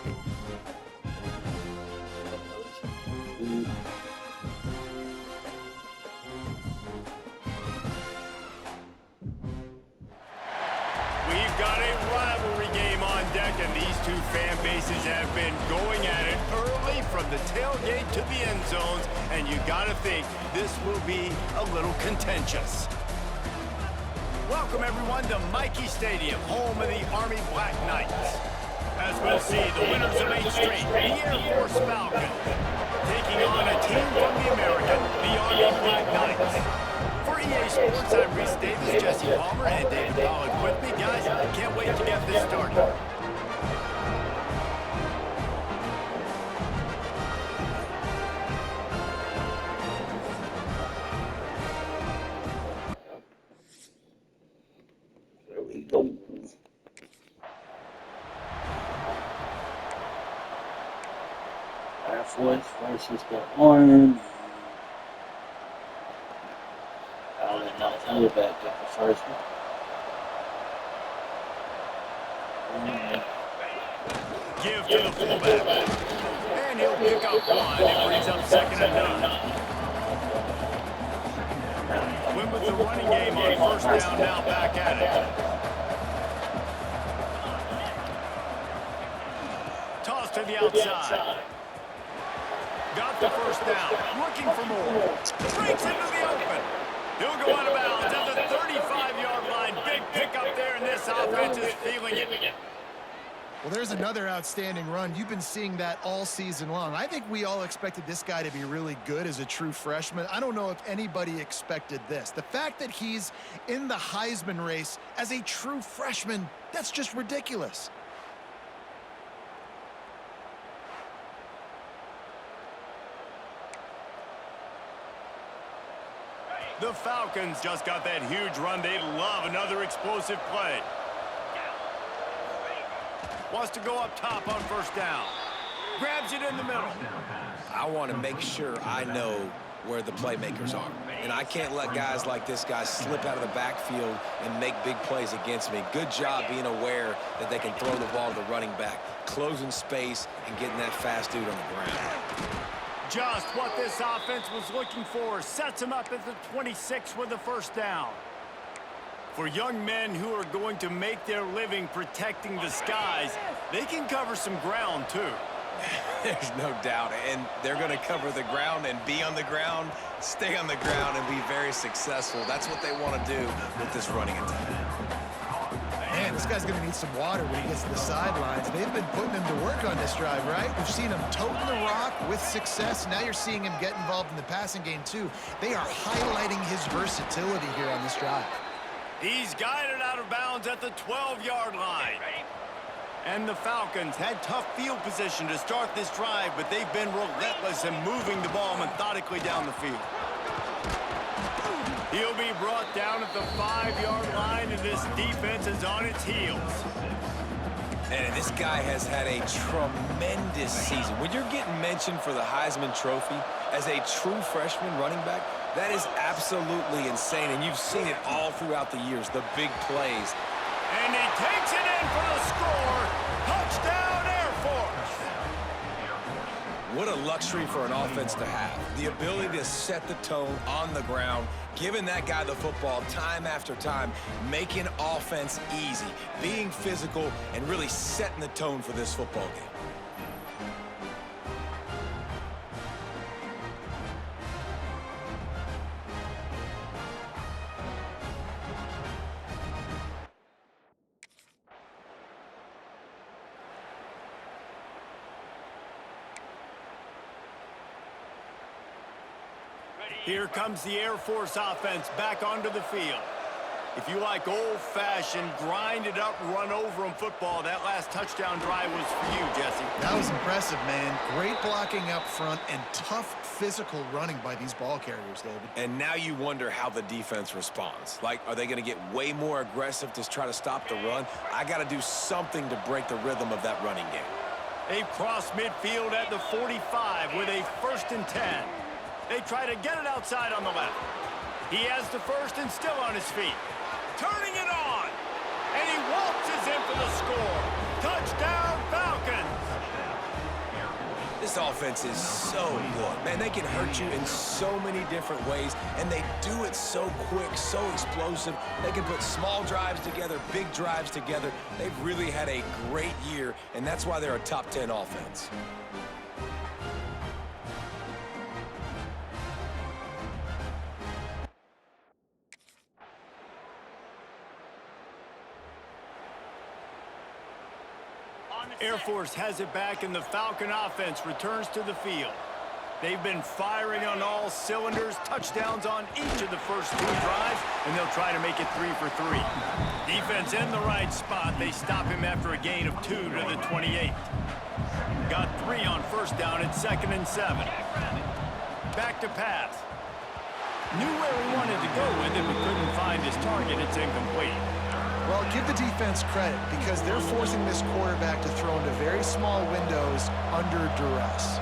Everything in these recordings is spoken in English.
We've got a rivalry game on deck, and these two fan bases have been going at it early from the tailgate to the end zones, and you gotta think this will be a little contentious. Welcome, everyone, to Michie Stadium, home of the Army Black Knights. As we'll see, the winners of 8 straight, the Air Force Falcons, taking on a team from the American, the Army Black Knights. For EA Sports, I'm Reese Davis, Jesse Palmer, and David Pollack with me. Guys, I can't wait to get this started. Air Force versus the Orange. I'll let Montana back get the first one. Give to the fullback. And he'll pick up 1. It brings up 2nd and none. Win with the running game on 1st down, now back at it. Toss to the outside. Got the 1st down. Looking for more. Breaks into the open. He'll go out of bounds at the 35-yard line. Big pickup there, and this offense is feeling it. Well, there's another outstanding run. You've been seeing that all season long. I think we all expected this guy to be really good as a true freshman. I don't know if anybody expected this. The fact that he's in the Heisman race as a true freshman, that's just ridiculous. The Falcons just got that huge run. They love another explosive play. Wants to go up top on 1st down. Grabs it in the middle. I want to make sure I know where the playmakers are. And I can't let guys like this guy slip out of the backfield and make big plays against me. Good job being aware that they can throw the ball to the running back, closing space, and getting that fast dude on the ground. Just what this offense was looking for. Sets him up at the 26 with the 1st down. For young men who are going to make their living protecting the skies, they can cover some ground too. There's no doubt, and they're going to cover the ground and be on the ground, stay on the ground, and be very successful. That's what they want to do with this running attack. Man, this guy's going to need some water when he gets to the sidelines. They've been putting him to work on this drive, right? We've seen him toting the rock with success. Now you're seeing him get involved in the passing game too. They are highlighting his versatility here on this drive. He's guided out of bounds at the 12-yard line. And the Falcons had tough field position to start this drive, but they've been relentless in moving the ball methodically down the field. He'll be brought down at the 5-yard line, and this defense is on its heels. And this guy has had a tremendous season. When you're getting mentioned for the Heisman Trophy as a true freshman running back, that is absolutely insane, and you've seen it all throughout the years, the big plays. And he takes it in for the score. Touchdown, Air Force. What a luxury for an offense to have. The ability to set the tone on the ground, giving that guy the football time after time, making offense easy, being physical, and really setting the tone for this football game. Here comes the Air Force offense back onto the field. If you like old-fashioned, grind-it-up, run-over-'em football, that last touchdown drive was for you, Jesse. That was impressive, man. Great blocking up front and tough physical running by these ball carriers, David. And now you wonder how the defense responds. Like, are they going to get way more aggressive to try to stop the run? I got to do something to break the rhythm of that running game. They cross midfield at the 45 with a 1st and 10. They try to get it outside on the left. He has the 1st and still on his feet. Turning it on. And he waltzes in for the score. Touchdown, Falcons. This offense is so good. Man, they can hurt you in so many different ways, and they do it so quick, so explosive. They can put small drives together, big drives together. They've really had a great year, and that's why they're a top 10 offense. Air Force has it back, and the Falcon offense returns to the field. They've been firing on all cylinders, touchdowns on each of the first 2 drives, and they'll try to make it 3 for 3. Defense in the right spot. They stop him after a gain of 2 to the 28. Got 3 on first down at 2nd and 7. Back to pass. Knew where he wanted to go with it, but couldn't find his target. It's incomplete. Well, give the defense credit because they're forcing this quarterback to throw into very small windows under duress.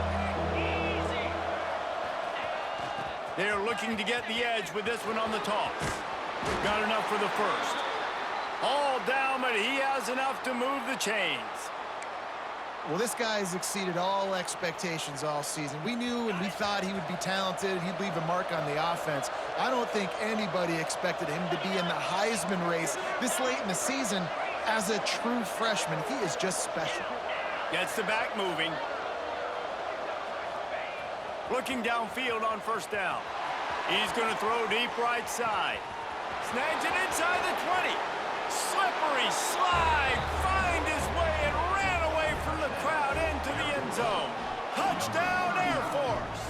They're looking to get the edge with this one on the toss. Got enough for the first. All down, but he has enough to move the chains. Well, this guy has exceeded all expectations all season. We knew and we thought he would be talented. He'd leave a mark on the offense. I don't think anybody expected him to be in the Heisman race this late in the season as a true freshman. He is just special. Gets the back moving. Looking downfield on first down. He's going to throw deep right side. Snags it inside the 20. Slippery slide. Find his way and ran away from the crowd into the end zone. Touchdown, Air Force.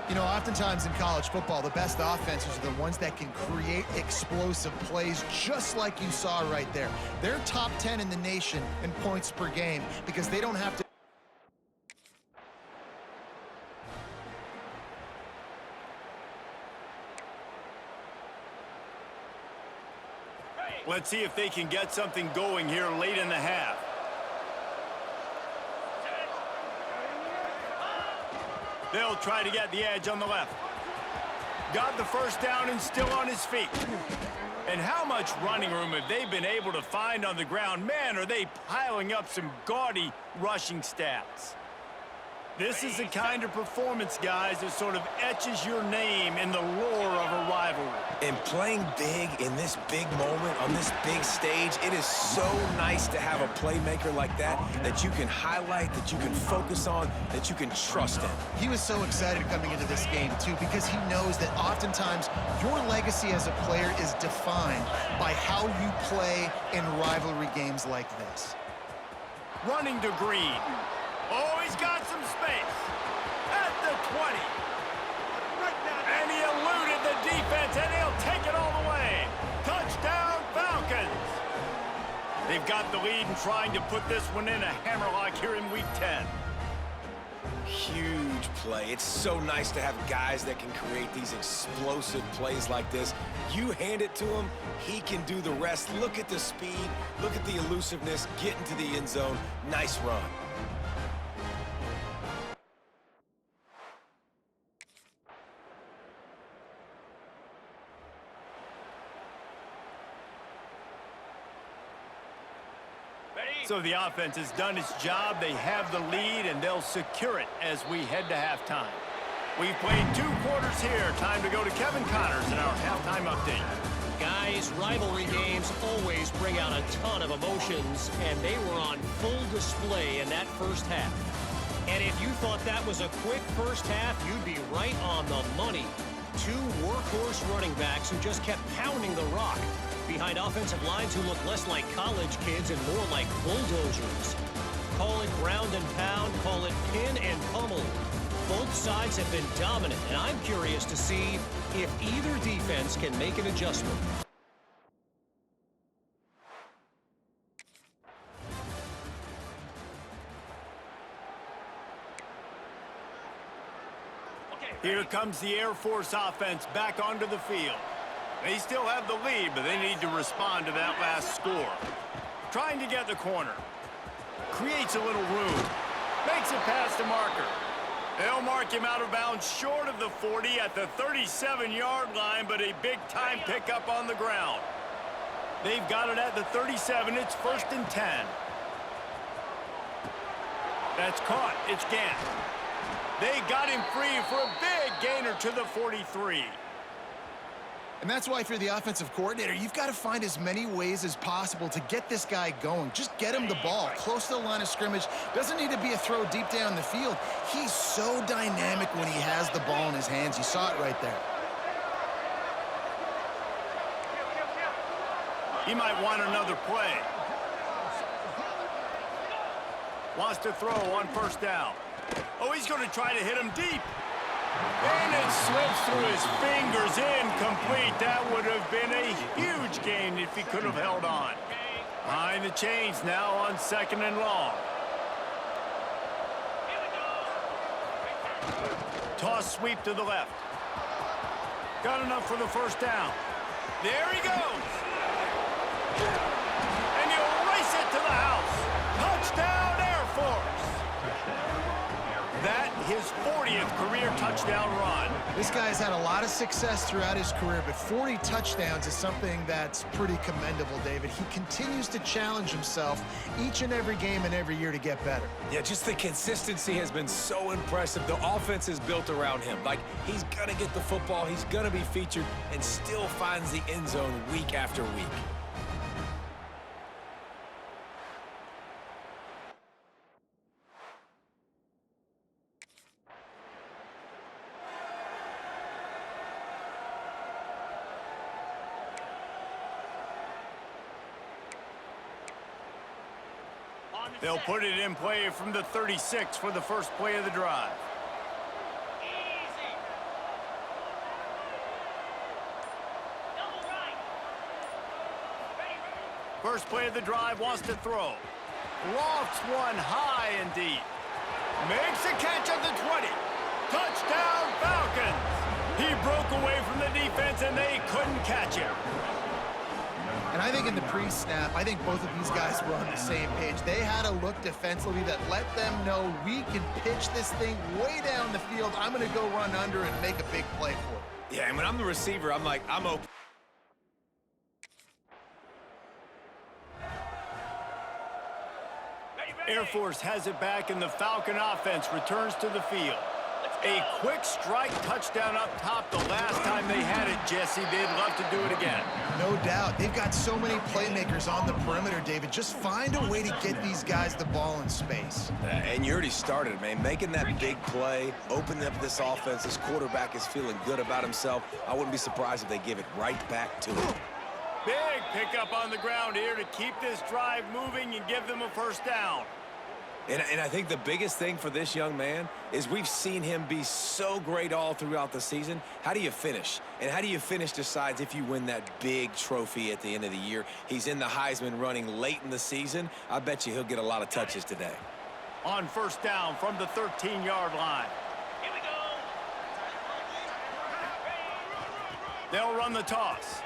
You know, oftentimes in college football, the best offenses are the ones that can create explosive plays just like you saw right there. They're top 10 in the nation in points per game because they don't have to. Let's see if they can get something going here late in the half. They'll try to get the edge on the left. Got the first down and still on his feet. And how much running room have they been able to find on the ground? Man, are they piling up some gaudy rushing stats. This is the kind of performance, guys, that sort of etches your name in the lore of a rivalry. And playing big in this big moment, on this big stage, it is so nice to have a playmaker like that you can highlight, that you can focus on, that you can trust in. He was so excited coming into this game, too, because he knows that oftentimes your legacy as a player is defined by how you play in rivalry games like this. Running to Green. Oh, he's got some space. At the 20. And he eluded the defense, and he'll take it all the way. Touchdown, Falcons. They've got the lead and trying to put this one in a hammerlock here in Week 10. Huge play. It's so nice to have guys that can create these explosive plays like this. You hand it to him, he can do the rest. Look at the speed. Look at the elusiveness. Get into the end zone. Nice run. So the offense has done its job. They have the lead, and they'll secure it as we head to halftime. We've played 2 quarters here. Time to go to Kevin Connors in our halftime update. Guys, rivalry games always bring out a ton of emotions, and they were on full display in that first half. And if you thought that was a quick first half, you'd be right on the money. 2 workhorse running backs who just kept pounding the rock behind offensive lines who look less like college kids and more like bulldozers. Call it ground and pound, call it pin and pummel. Both sides have been dominant, and I'm curious to see if either defense can make an adjustment. Here comes the Air Force offense back onto the field. They still have the lead, but they need to respond to that last score. Trying to get the corner. Creates a little room. Makes it past the marker. They'll mark him out of bounds short of the 40 at the 37-yard line, but a big-time pickup on the ground. They've got it at the 37. It's 1st and 10. That's caught. It's Gant. They got him free for a big gainer to the 43. And that's why if you're the offensive coordinator, you've got to find as many ways as possible to get this guy going. Just get him the ball close to the line of scrimmage. Doesn't need to be a throw deep down the field. He's so dynamic when he has the ball in his hands. You saw it right there. He might want another play. Wants to throw on first down. Oh, he's going to try to hit him deep. And it slips through his fingers, incomplete. That would have been a huge gain if he could have held on. Behind the chains now on 2nd and long. Toss sweep to the left. Got enough for the first down. There he goes. And he'll race it to the house. Touchdown, Air Force. That his 40th career touchdown run. This guy's had a lot of success throughout his career, but 40 touchdowns is something that's pretty commendable, David. He continues to challenge himself each and every game and every year to get better. Yeah, just the consistency has been so impressive. The offense is built around him. Like, he's going to get the football, he's going to be featured, and still finds the end zone week after week. They'll put it in play from the 36 for the first play of the drive. First play of the drive, wants to throw. Lofts one high and deep. Makes a catch at the 20. Touchdown, Falcons! He broke away from the defense and they couldn't catch him. And I think in the pre-snap, I think both of these guys were on the same page. They had a look defensively that let them know we can pitch this thing way down the field. I'm going to go run under and make a big play for it. Yeah, and when I'm the receiver, I'm like, I'm open. Air Force has it back and the Falcon offense returns to the field. A quick strike touchdown up top the last time they had it, Jesse. They'd love to do it again. No doubt. They've got so many playmakers on the perimeter, David. Just find a way to get these guys the ball in space. And you already started, man. Making that big play, opening up this offense. This quarterback is feeling good about himself. I wouldn't be surprised if they give it right back to him. Big pickup on the ground here to keep this drive moving and give them a first down. And I think the biggest thing for this young man is we've seen him be so great all throughout the season. How do you finish? And how do you finish decides if you win that big trophy at the end of the year. He's in the Heisman running late in the season. I bet you he'll get a lot of touches today. On first down from the 13-yard line. Here we go. They'll run the toss.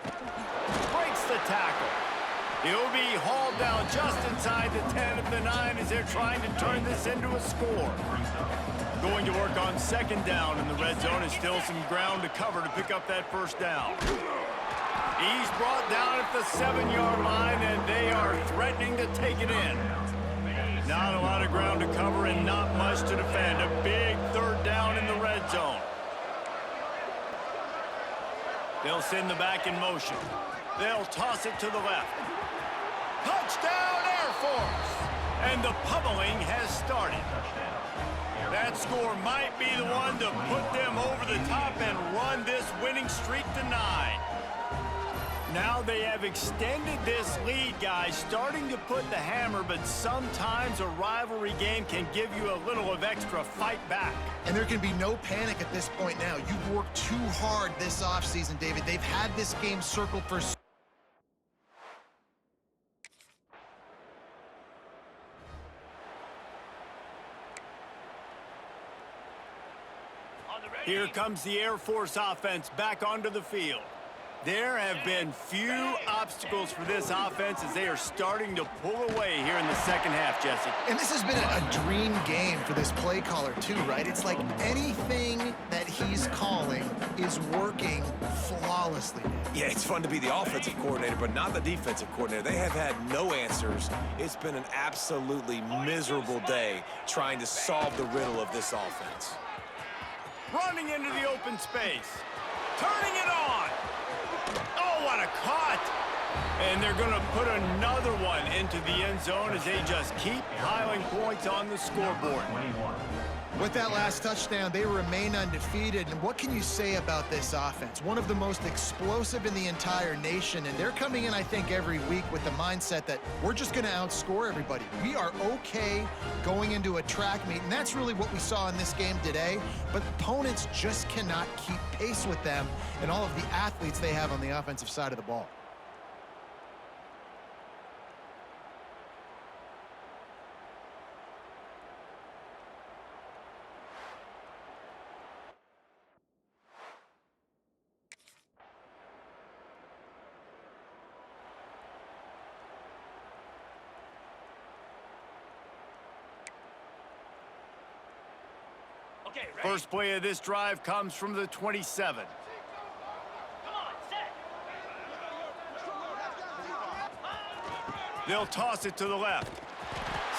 Breaks the tackle. He'll be hauled down just inside the 10 of the 9 as they're trying to turn this into a score. Going to work on second down in the red zone is still some ground to cover to pick up that first down. He's brought down at the 7-yard line and they are threatening to take it in. Not a lot of ground to cover and not much to defend. A big third down in the red zone. They'll send the back in motion. They'll toss it to the left. Touchdown, Air Force! And the pummeling has started. That score might be the one to put them over the top and run this winning streak to 9. Now they have extended this lead, guys, starting to put the hammer, but sometimes a rivalry game can give you a little of extra fight back. And there can be no panic at this point now. You've worked too hard this offseason, David. They've had this game circled for Here comes the Air Force offense back onto the field. There have been few obstacles for this offense as they are starting to pull away here in the second half, Jesse. And this has been a dream game for this play caller too, right? It's like anything that he's calling is working flawlessly. Yeah, it's fun to be the offensive coordinator, but not the defensive coordinator. They have had no answers. It's been an absolutely miserable day trying to solve the riddle of this offense. Running into the open space. Turning it on. Oh, what a cut. And they're going to put another one into the end zone as they just keep piling points on the scoreboard. With that last touchdown, they remain undefeated. And what can you say about this offense? One of the most explosive in the entire nation. And they're coming in, I think, every week with the mindset that we're just going to outscore everybody. We are okay going into a track meet. And that's really what we saw in this game today. But opponents just cannot keep pace with them and all of the athletes they have on the offensive side of the ball. First play of this drive comes from the 27. They'll toss it to the left.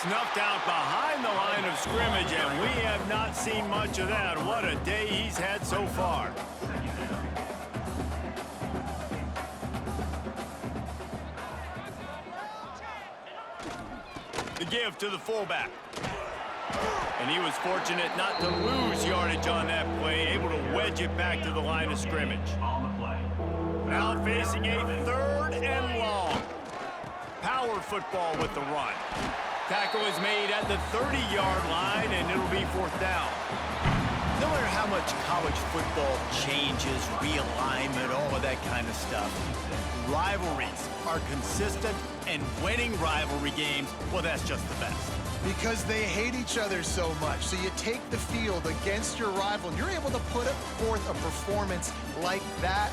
Snuffed out behind the line of scrimmage, and we have not seen much of that. What a day he's had so far. The give to the fullback. And he was fortunate not to lose yardage on that play, able to wedge it back to the line of scrimmage. Now facing a 3rd and long. Power football with the run. Tackle is made at the 30-yard line, and it'll be 4th down. No matter how much college football changes, realignment, all of that kind of stuff, rivalries are consistent, and winning rivalry games, well, that's just the best. Because they hate each other so much. So you take the field against your rival, and you're able to put forth a performance like that.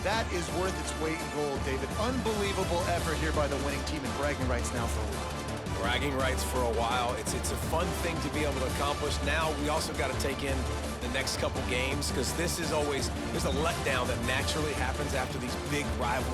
That is worth its weight in gold, David. Unbelievable effort here by the winning team, and bragging rights now for a while. Bragging rights for a while. It's a fun thing to be able to accomplish. Now we also got to take in the next couple games, because this is always, there's a letdown that naturally happens after these big rivalries.